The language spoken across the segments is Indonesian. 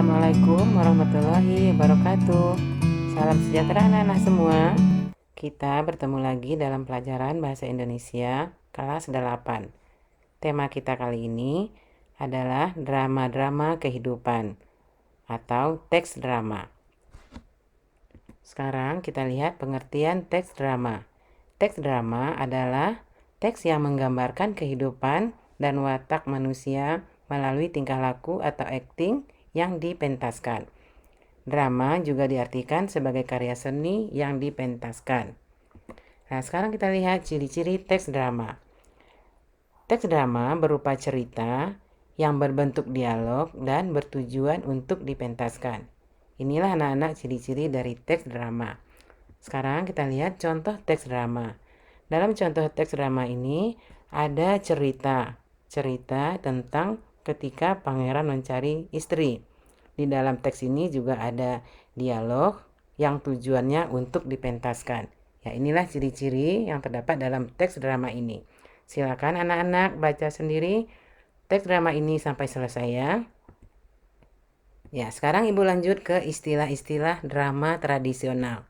Assalamualaikum warahmatullahi wabarakatuh. Salam sejahtera anak-anak semua. Kita bertemu lagi dalam pelajaran Bahasa Indonesia kelas 8. Tema kita kali ini adalah drama-drama kehidupan atau teks drama. Sekarang kita lihat pengertian teks drama. Teks drama adalah teks yang menggambarkan kehidupan dan watak manusia melalui tingkah laku atau akting yang dipentaskan. Drama juga diartikan sebagai karya seni yang dipentaskan. Nah, sekarang kita lihat ciri-ciri teks drama. Teks drama berupa cerita yang berbentuk dialog dan bertujuan untuk dipentaskan. Inilah anak-anak ciri-ciri dari teks drama. Sekarang kita lihat contoh teks drama. Dalam contoh teks drama ini ada cerita tentang ketika pangeran mencari istri. Di dalam teks ini juga ada dialog yang tujuannya untuk dipentaskan. Ya, inilah ciri-ciri yang terdapat dalam teks drama ini. Silakan anak-anak baca sendiri teks drama ini sampai selesai ya. Ya, sekarang Ibu lanjut ke istilah-istilah drama tradisional.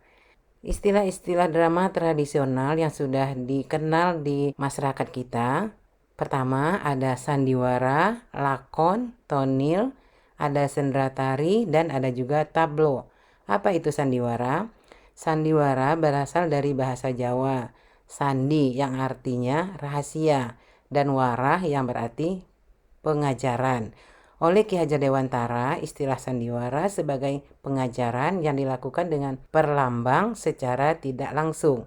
Istilah-istilah drama tradisional yang sudah dikenal di masyarakat kita. Pertama ada sandiwara, lakon, tonil, ada sendratari, dan ada juga tablo. Apa itu sandiwara? Sandiwara berasal dari bahasa Jawa. Sandi yang artinya rahasia dan warah yang berarti pengajaran. Oleh Ki Hajar Dewantara, istilah sandiwara sebagai pengajaran yang dilakukan dengan perlambang secara tidak langsung.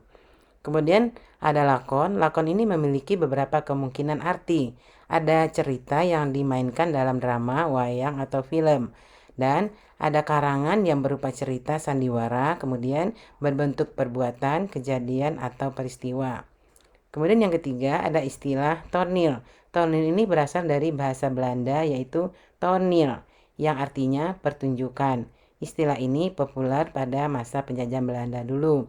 Kemudian ada lakon. Lakon ini memiliki beberapa kemungkinan arti. Ada cerita yang dimainkan dalam drama, wayang, atau film. Dan ada karangan yang berupa cerita sandiwara, kemudian berbentuk perbuatan, kejadian, atau peristiwa. Kemudian yang ketiga ada istilah tonil. Tonil ini berasal dari bahasa Belanda yaitu tonil yang artinya pertunjukan. Istilah ini populer pada masa penjajahan Belanda dulu.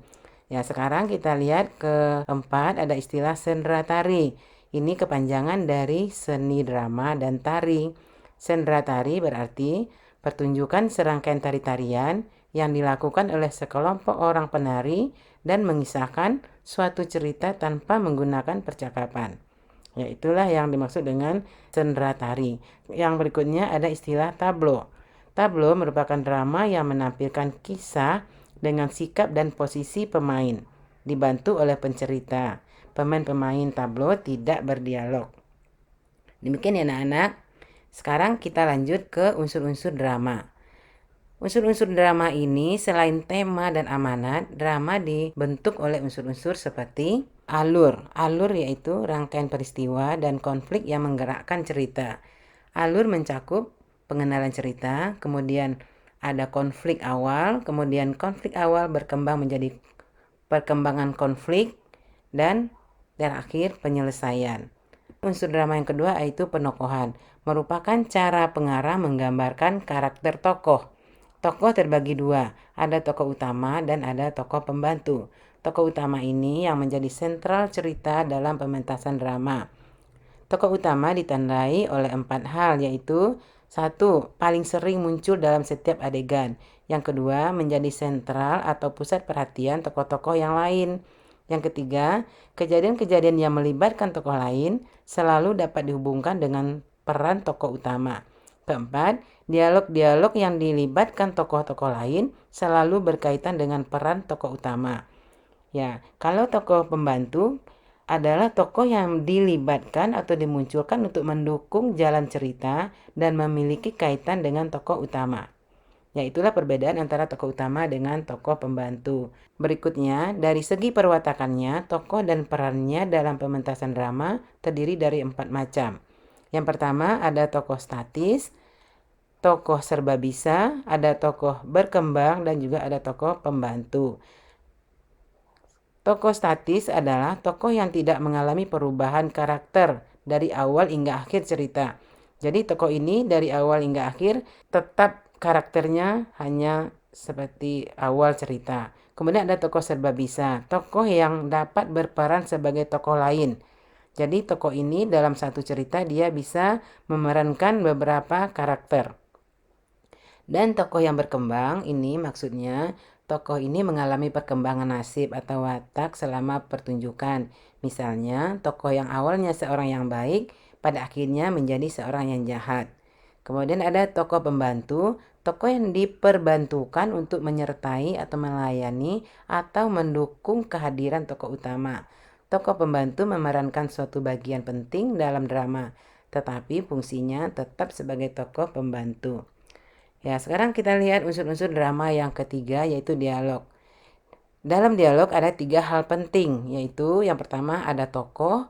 Ya, sekarang kita lihat keempat ada istilah sendratari. Ini kepanjangan dari seni drama dan tari. Sendratari berarti pertunjukan serangkaian tari-tarian yang dilakukan oleh sekelompok orang penari dan mengisahkan suatu cerita tanpa menggunakan percakapan. Ya, itulah yang dimaksud dengan sendratari. Yang berikutnya ada istilah tablo. Tablo merupakan drama yang menampilkan kisah dengan sikap dan posisi pemain, dibantu oleh pencerita. Pemain-pemain tablo tidak berdialog. Demikian ya anak-anak. Sekarang kita lanjut ke unsur-unsur drama. Unsur-unsur drama ini selain tema dan amanat, drama dibentuk oleh unsur-unsur seperti alur. Alur yaitu rangkaian peristiwa dan konflik yang menggerakkan cerita. Alur mencakup pengenalan cerita, kemudian ada konflik awal, kemudian konflik awal berkembang menjadi perkembangan konflik, dan terakhir penyelesaian. Unsur drama yang kedua yaitu penokohan, merupakan cara pengarah menggambarkan karakter tokoh. Tokoh terbagi dua, ada tokoh utama dan ada tokoh pembantu. Tokoh utama ini yang menjadi sentral cerita dalam pementasan drama. Tokoh utama ditandai oleh 4 hal yaitu 1. Paling sering muncul dalam setiap adegan. Yang kedua, menjadi sentral atau pusat perhatian tokoh-tokoh yang lain. Yang ketiga, kejadian-kejadian yang melibatkan tokoh lain selalu dapat dihubungkan dengan peran tokoh utama. Keempat, dialog-dialog yang dilibatkan tokoh-tokoh lain selalu berkaitan dengan peran tokoh utama. Ya, kalau tokoh pembantu adalah tokoh yang dilibatkan atau dimunculkan untuk mendukung jalan cerita dan memiliki kaitan dengan tokoh utama. Ya, itulah perbedaan antara tokoh utama dengan tokoh pembantu. Berikutnya, dari segi perwatakannya, tokoh dan perannya dalam pementasan drama terdiri dari 4 macam. Yang pertama ada tokoh statis, tokoh serba bisa, ada tokoh berkembang, dan juga ada tokoh pembantu. Tokoh statis adalah tokoh yang tidak mengalami perubahan karakter dari awal hingga akhir cerita. Jadi tokoh ini dari awal hingga akhir tetap karakternya hanya seperti awal cerita. Kemudian ada tokoh serba bisa, tokoh yang dapat berperan sebagai tokoh lain. Jadi tokoh ini dalam satu cerita dia bisa memerankan beberapa karakter. Dan tokoh yang berkembang ini maksudnya tokoh ini mengalami perkembangan nasib atau watak selama pertunjukan. Misalnya, tokoh yang awalnya seorang yang baik pada akhirnya menjadi seorang yang jahat. Kemudian ada tokoh pembantu, tokoh yang diperbantukan untuk menyertai atau melayani atau mendukung kehadiran tokoh utama. Tokoh pembantu memerankan suatu bagian penting dalam drama, tetapi fungsinya tetap sebagai tokoh pembantu. Ya, sekarang kita lihat unsur-unsur drama yang ketiga, yaitu dialog. Dalam dialog ada 3 hal penting, yaitu yang pertama ada tokoh,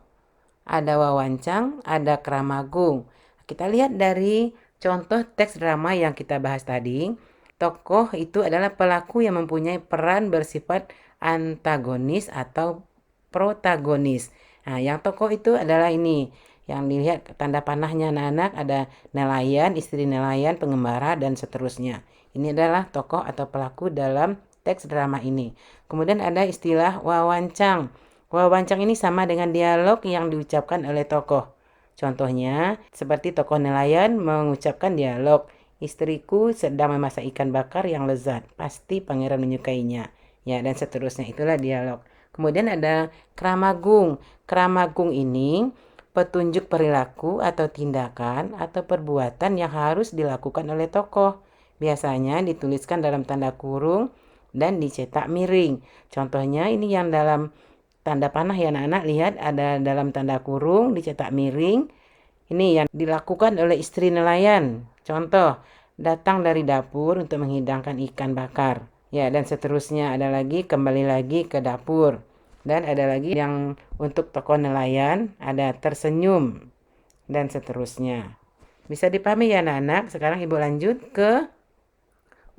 ada wawancang, ada kramagung. Kita lihat dari contoh teks drama yang kita bahas tadi. Tokoh itu adalah pelaku yang mempunyai peran bersifat antagonis atau protagonis. Nah, yang tokoh itu adalah ini. Yang dilihat tanda panahnya anak-anak ada nelayan, istri nelayan, pengembara, dan seterusnya. Ini adalah tokoh atau pelaku dalam teks drama ini. Kemudian ada istilah wawancang. Wawancang ini sama dengan dialog yang diucapkan oleh tokoh. Contohnya, seperti tokoh nelayan mengucapkan dialog, istriku sedang memasak ikan bakar yang lezat, pasti pangeran menyukainya. Ya, dan seterusnya, itulah dialog. Kemudian ada kramagung. Kramagung ini petunjuk perilaku atau tindakan atau perbuatan yang harus dilakukan oleh tokoh. Biasanya dituliskan dalam tanda kurung dan dicetak miring. Contohnya ini yang dalam tanda panah ya anak-anak, lihat ada dalam tanda kurung dicetak miring. Ini yang dilakukan oleh istri nelayan. Contoh, datang dari dapur untuk menghidangkan ikan bakar. Ya, dan seterusnya ada lagi kembali lagi ke dapur. Dan ada lagi yang untuk tokoh nelayan, ada tersenyum, dan seterusnya. Bisa dipahami ya anak-anak? Sekarang Ibu lanjut ke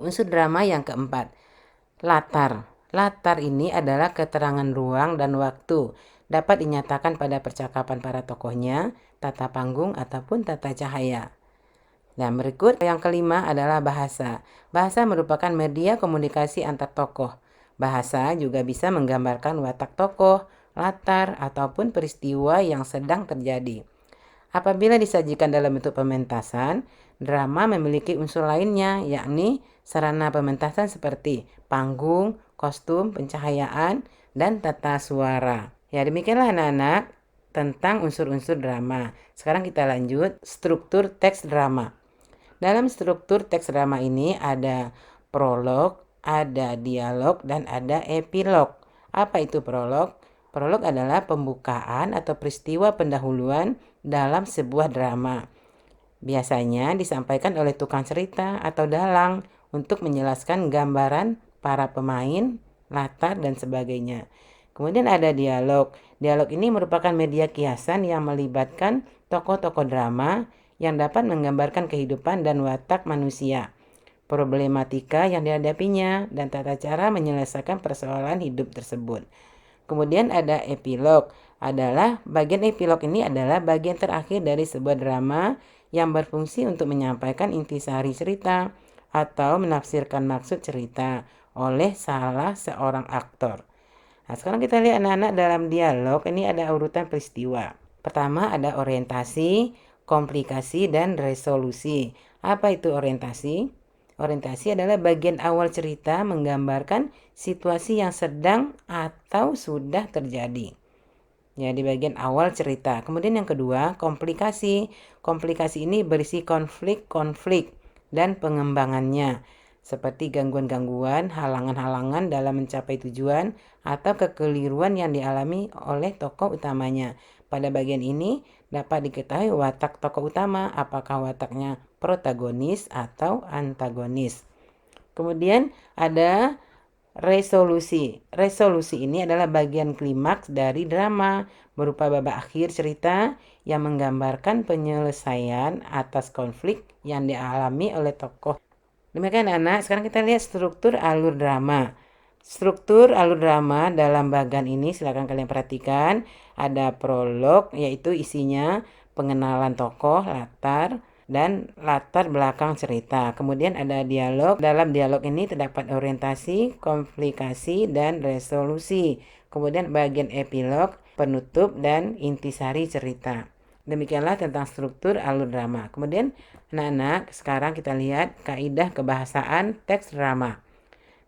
unsur drama yang keempat. Latar. Latar ini adalah keterangan ruang dan waktu. Dapat dinyatakan pada percakapan para tokohnya, tata panggung, ataupun tata cahaya. Nah, berikut yang kelima adalah bahasa. Bahasa merupakan media komunikasi antar tokoh. Bahasa juga bisa menggambarkan watak tokoh, latar, ataupun peristiwa yang sedang terjadi. Apabila disajikan dalam bentuk pementasan, drama memiliki unsur lainnya, yakni sarana pementasan seperti panggung, kostum, pencahayaan, dan tata suara. Ya, demikianlah anak-anak tentang unsur-unsur drama. Sekarang kita lanjut struktur teks drama. Dalam struktur teks drama ini ada prolog, ada dialog, dan ada epilog. Apa itu prolog? Prolog adalah pembukaan atau peristiwa pendahuluan dalam sebuah drama. Biasanya disampaikan oleh tukang cerita atau dalang untuk menjelaskan gambaran para pemain, latar, dan sebagainya. Kemudian ada dialog. Dialog ini merupakan media kiasan yang melibatkan tokoh-tokoh drama yang dapat menggambarkan kehidupan dan watak manusia, problematika yang dihadapinya, dan tata cara menyelesaikan persoalan hidup tersebut. Kemudian ada epilog. Bagian epilog ini adalah bagian terakhir dari sebuah drama yang berfungsi untuk menyampaikan intisari cerita atau menafsirkan maksud cerita oleh salah seorang aktor. Nah, sekarang kita lihat anak-anak dalam dialog ini ada urutan peristiwa. Pertama ada orientasi, komplikasi, dan resolusi. Apa itu orientasi? Orientasi adalah bagian awal cerita menggambarkan situasi yang sedang atau sudah terjadi. Ya, di bagian awal cerita. Kemudian yang kedua, komplikasi. Komplikasi ini berisi konflik-konflik dan pengembangannya, seperti gangguan-gangguan, halangan-halangan dalam mencapai tujuan, atau kekeliruan yang dialami oleh tokoh utamanya. Pada bagian ini dapat diketahui watak tokoh utama, apakah wataknya protagonis atau antagonis. Kemudian ada resolusi. Resolusi ini adalah bagian klimaks dari drama, berupa babak akhir cerita yang menggambarkan penyelesaian atas konflik yang dialami oleh tokoh. Demikian anak, sekarang kita lihat struktur alur drama. Struktur alur drama dalam bagian ini silakan kalian perhatikan. Ada prolog, yaitu isinya pengenalan tokoh, latar, dan latar belakang cerita. Kemudian ada dialog. Dalam dialog ini terdapat orientasi, komplikasi, dan resolusi. Kemudian bagian epilog, penutup, dan intisari cerita. Demikianlah tentang struktur alur drama. Kemudian anak-anak, sekarang kita lihat kaidah kebahasaan teks drama.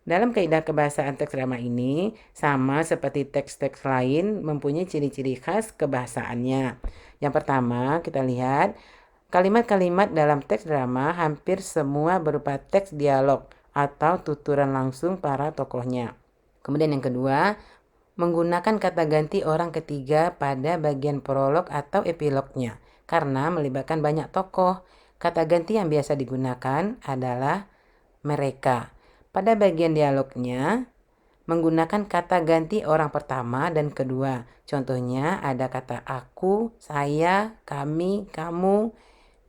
Dalam kaidah kebahasaan teks drama ini, sama seperti teks-teks lain, mempunyai ciri-ciri khas kebahasaannya. Yang pertama, kita lihat kalimat-kalimat dalam teks drama hampir semua berupa teks dialog atau tuturan langsung para tokohnya. Kemudian yang kedua, menggunakan kata ganti orang ketiga pada bagian prolog atau epilognya. Karena melibatkan banyak tokoh, kata ganti yang biasa digunakan adalah mereka. Pada bagian dialognya, menggunakan kata ganti orang pertama dan kedua. Contohnya ada kata aku, saya, kami, kamu.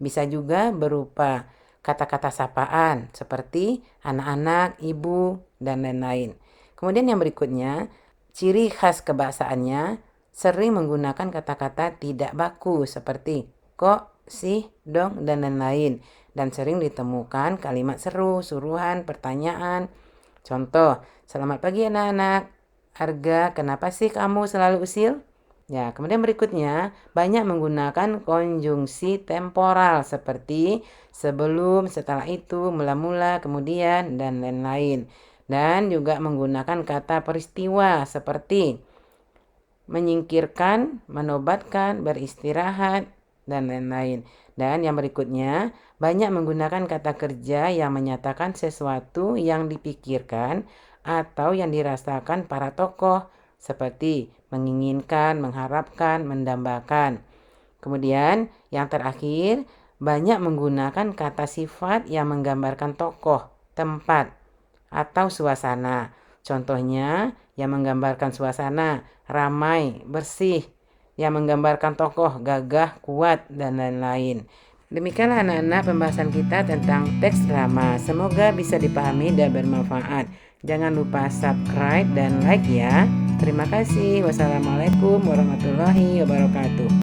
Bisa juga berupa kata-kata sapaan seperti anak-anak, ibu, dan lain-lain. Kemudian yang berikutnya, ciri khas kebahasaannya sering menggunakan kata-kata tidak baku seperti kok, sih, dong, dan lain-lain. Dan sering ditemukan kalimat seru, suruhan, pertanyaan. Contoh, selamat pagi anak-anak. Arga, kenapa sih kamu selalu usil? Ya, kemudian berikutnya banyak menggunakan konjungsi temporal seperti sebelum, setelah itu, mula-mula, kemudian, dan lain-lain. Dan juga menggunakan kata peristiwa seperti menyingkirkan, menobatkan, beristirahat, dan lain-lain. Dan yang berikutnya, banyak menggunakan kata kerja yang menyatakan sesuatu yang dipikirkan atau yang dirasakan para tokoh, seperti menginginkan, mengharapkan, mendambakan. Kemudian, yang terakhir, banyak menggunakan kata sifat yang menggambarkan tokoh, tempat, atau suasana. Contohnya, yang menggambarkan suasana, ramai, bersih, yang menggambarkan tokoh, gagah, kuat, dan lain-lain. Demikianlah anak-anak pembahasan kita tentang teks drama. Semoga bisa dipahami dan bermanfaat. Jangan lupa subscribe dan like ya. Terima kasih. Wassalamualaikum warahmatullahi wabarakatuh.